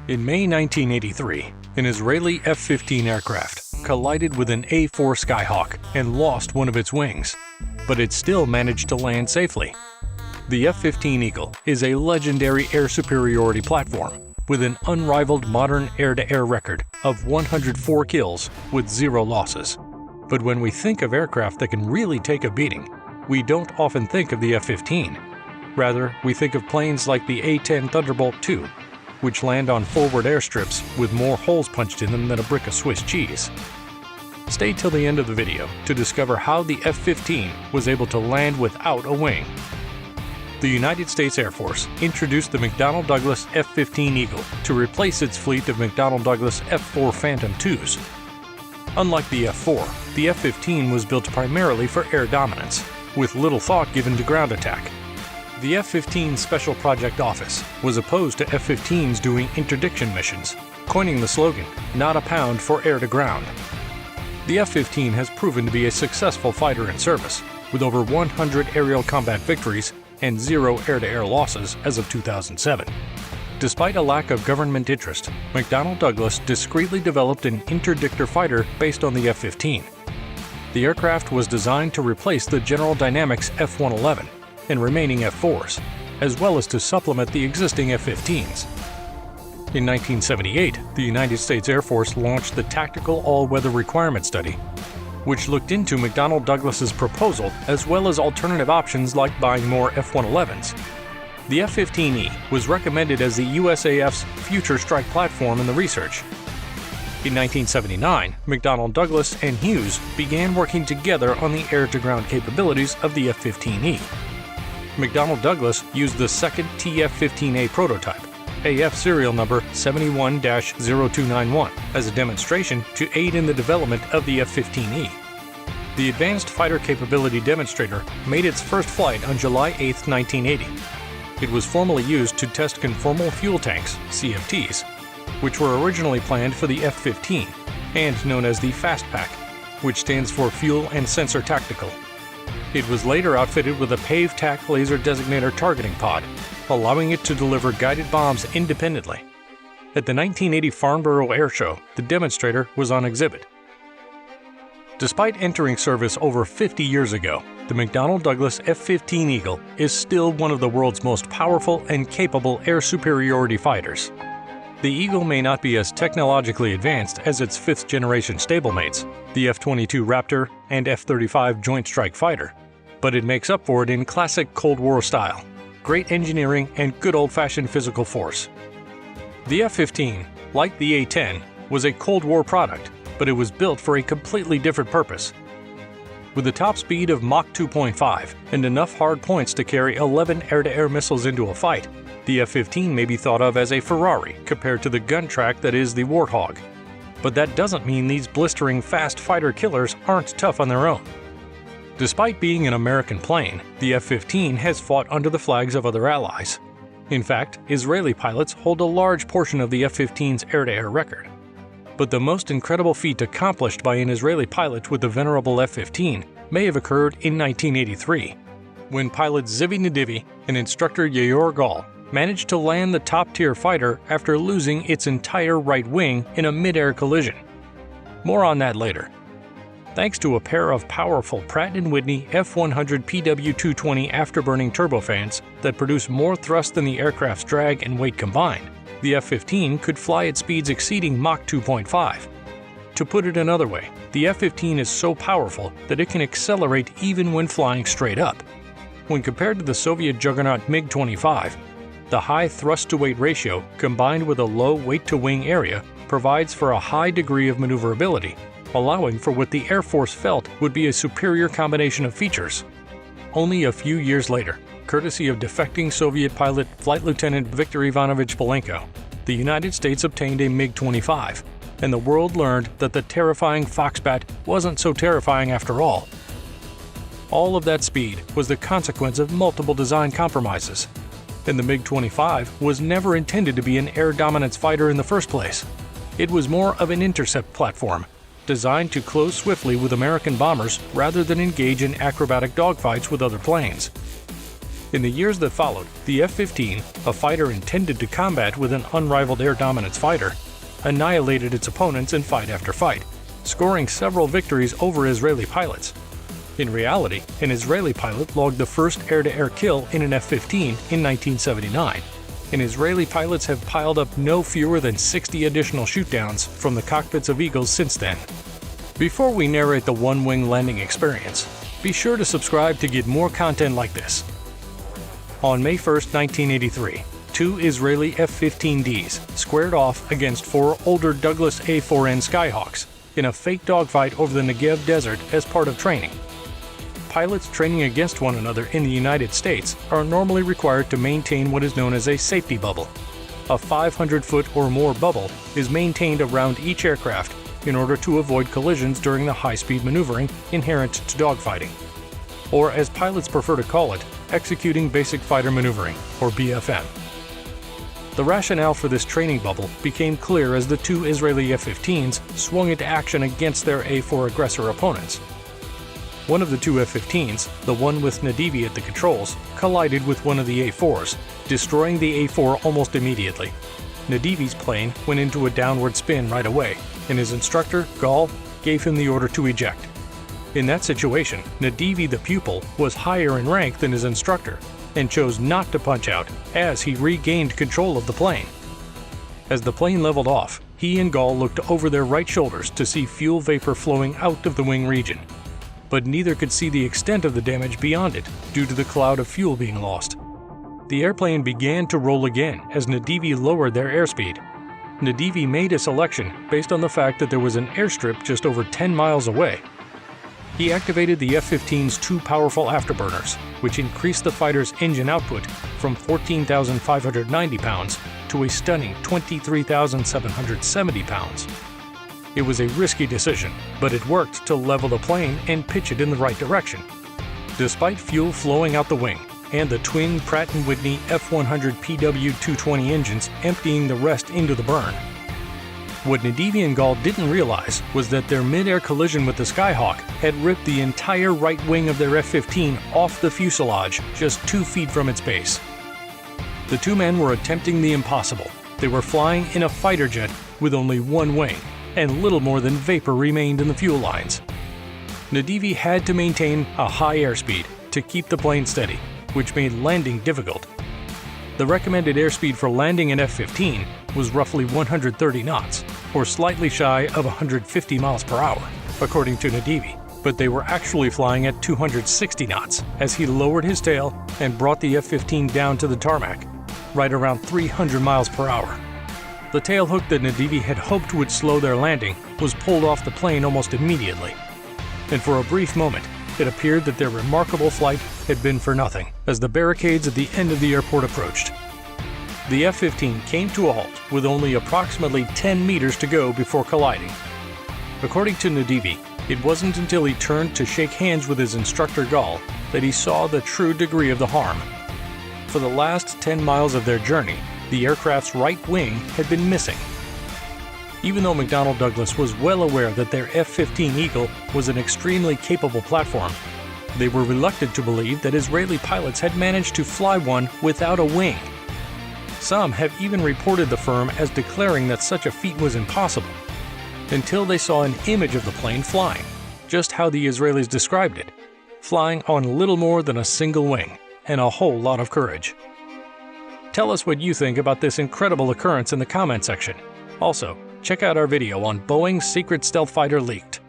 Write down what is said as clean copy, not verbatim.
In May 1983, an Israeli F-15 aircraft collided with an A-4 Skyhawk and lost one of its wings, but it still managed to land safely. The F-15 Eagle is a legendary air superiority platform with an unrivaled modern air-to-air record of 104 kills with 0 losses. But when we think of aircraft that can really take a beating, we don't often think of the F-15. Rather, we think of planes like the A-10 Thunderbolt II, which land on forward airstrips with more holes punched in them than a brick of Swiss cheese. Stay till the end of the video to discover how the F-15 was able to land without a wing. The United States Air Force introduced the McDonnell Douglas F-15 Eagle to replace its fleet of McDonnell Douglas F-4 Phantom IIs. Unlike the F-4, the F-15 was built primarily for air dominance, with little thought given to ground attack. The F-15 Special Project Office was opposed to F-15s doing interdiction missions, coining the slogan, "Not a pound for air-to-ground." The F-15 has proven to be a successful fighter in service, with over 100 aerial combat victories and 0 air-to-air losses as of 2007. Despite a lack of government interest, McDonnell Douglas discreetly developed an interdictor fighter based on the F-15. The aircraft was designed to replace the General Dynamics F-111 and remaining F-4s, as well as to supplement the existing F-15s. In 1978, the United States Air Force launched the Tactical All-Weather Requirement Study, which looked into McDonnell Douglas's proposal as well as alternative options like buying more F-111s. The F-15E was recommended as the USAF's future strike platform in the research. In 1979, McDonnell Douglas and Hughes began working together on the air-to-ground capabilities of the F-15E. McDonnell Douglas used the second TF-15A prototype, AF serial number 71-0291, as a demonstration to aid in the development of the F-15E. The Advanced Fighter Capability Demonstrator made its first flight on July 8, 1980. It was formally used to test conformal fuel tanks, CFTs, which were originally planned for the F-15 and known as the FASTPAC, which stands for Fuel and Sensor Tactical. It was later outfitted with a PAVE-TAC laser designator targeting pod, allowing it to deliver guided bombs independently. At the 1980 Farnborough Air Show, the demonstrator was on exhibit. Despite entering service over 50 years ago, the McDonnell Douglas F-15 Eagle is still one of the world's most powerful and capable air superiority fighters. The Eagle may not be as technologically advanced as its fifth-generation stablemates, the F-22 Raptor and F-35 Joint Strike Fighter, but it makes up for it in classic Cold War style, great engineering, and good old-fashioned physical force. The F-15, like the A-10, was a Cold War product, but it was built for a completely different purpose. With a top speed of Mach 2.5 and enough hard points to carry 11 air-to-air missiles into a fight, the F-15 may be thought of as a Ferrari compared to the gun track that is the Warthog. But that doesn't mean these blistering fast fighter killers aren't tough on their own. Despite being an American plane, the F-15 has fought under the flags of other allies. In fact, Israeli pilots hold a large portion of the F-15's air-to-air record. But the most incredible feat accomplished by an Israeli pilot with the venerable F-15 may have occurred in 1983, when pilot Zivi Nedivi and instructor Yayor Gal managed to land the top-tier fighter after losing its entire right wing in a mid-air collision. More on that later. Thanks to a pair of powerful Pratt & Whitney F100 PW220 afterburning turbofans that produce more thrust than the aircraft's drag and weight combined, the F-15 could fly at speeds exceeding Mach 2.5. To put it another way, the F-15 is so powerful that it can accelerate even when flying straight up. When compared to the Soviet juggernaut MiG-25, the high thrust-to-weight ratio combined with a low weight-to-wing area provides for a high degree of maneuverability, allowing for what the Air Force felt would be a superior combination of features. Only a few years later, courtesy of defecting Soviet pilot Flight Lieutenant Viktor Ivanovich Belenko, the United States obtained a MiG-25, and the world learned that the terrifying Foxbat wasn't so terrifying after all. All of that speed was the consequence of multiple design compromises, and the MiG-25 was never intended to be an air dominance fighter in the first place. It was more of an intercept platform, designed to close swiftly with American bombers rather than engage in acrobatic dogfights with other planes. In the years that followed, the F-15, a fighter intended to combat with an unrivaled air dominance fighter, annihilated its opponents in fight after fight, scoring several victories over Israeli pilots. In reality, an Israeli pilot logged the first air-to-air kill in an F-15 in 1979, and Israeli pilots have piled up no fewer than 60 additional shootdowns from the cockpits of Eagles since then. Before we narrate the one-wing landing experience, be sure to subscribe to get more content like this. On May 1, 1983, 2 Israeli F-15Ds squared off against 4 older Douglas A-4N Skyhawks in a fake dogfight over the Negev Desert as part of training. Pilots training against one another in the United States are normally required to maintain what is known as a safety bubble. A 500-foot or more bubble is maintained around each aircraft in order to avoid collisions during the high-speed maneuvering inherent to dogfighting, or as pilots prefer to call it, executing basic fighter maneuvering, or BFM. The rationale for this training bubble became clear as the 2 Israeli F-15s swung into action against their A-4 aggressor opponents. One of the 2 F-15s, the one with Nadivi at the controls, collided with one of the A-4s, destroying the A-4 almost immediately. Nadivi's plane went into a downward spin right away, and his instructor, Gal, gave him the order to eject. In that situation, Nadivi the pupil was higher in rank than his instructor, and chose not to punch out as he regained control of the plane. As the plane leveled off, he and Gal looked over their right shoulders to see fuel vapor flowing out of the wing region, but neither could see the extent of the damage beyond it due to the cloud of fuel being lost. The airplane began to roll again as Nadivi lowered their airspeed. Nadivi made a selection based on the fact that there was an airstrip just over 10 miles away. He activated the F-15's 2 powerful afterburners, which increased the fighter's engine output from 14,590 pounds to a stunning 23,770 pounds. It was a risky decision, but it worked to level the plane and pitch it in the right direction. Despite fuel flowing out the wing and the twin Pratt & Whitney F-100 PW220 engines emptying the rest into the burn, what Nadivi and Gal didn't realize was that their mid-air collision with the Skyhawk had ripped the entire right wing of their F-15 off the fuselage just 2 feet from its base. The 2 men were attempting the impossible. They were flying in a fighter jet with only 1 wing, and little more than vapor remained in the fuel lines. Nadivi had to maintain a high airspeed to keep the plane steady, which made landing difficult. The recommended airspeed for landing an F-15 was roughly 130 knots, or slightly shy of 150 miles per hour, according to Nadivi, but they were actually flying at 260 knots as he lowered his tail and brought the F-15 down to the tarmac, right around 300 miles per hour. The tailhook that Nadivi had hoped would slow their landing was pulled off the plane almost immediately, and for a brief moment, it appeared that their remarkable flight had been for nothing as the barricades at the end of the airport approached. The F-15 came to a halt with only approximately 10 meters to go before colliding. According to Nadivi, it wasn't until he turned to shake hands with his instructor Gal that he saw the true degree of the harm. For the last 10 miles of their journey, the aircraft's right wing had been missing. Even though McDonnell Douglas was well aware that their F-15 Eagle was an extremely capable platform, they were reluctant to believe that Israeli pilots had managed to fly one without a wing. Some have even reported the firm as declaring that such a feat was impossible, until they saw an image of the plane flying, just how the Israelis described it, flying on little more than a single wing, and a whole lot of courage. Tell us what you think about this incredible occurrence in the comment section. Also, check out our video on Boeing's secret stealth fighter leaked.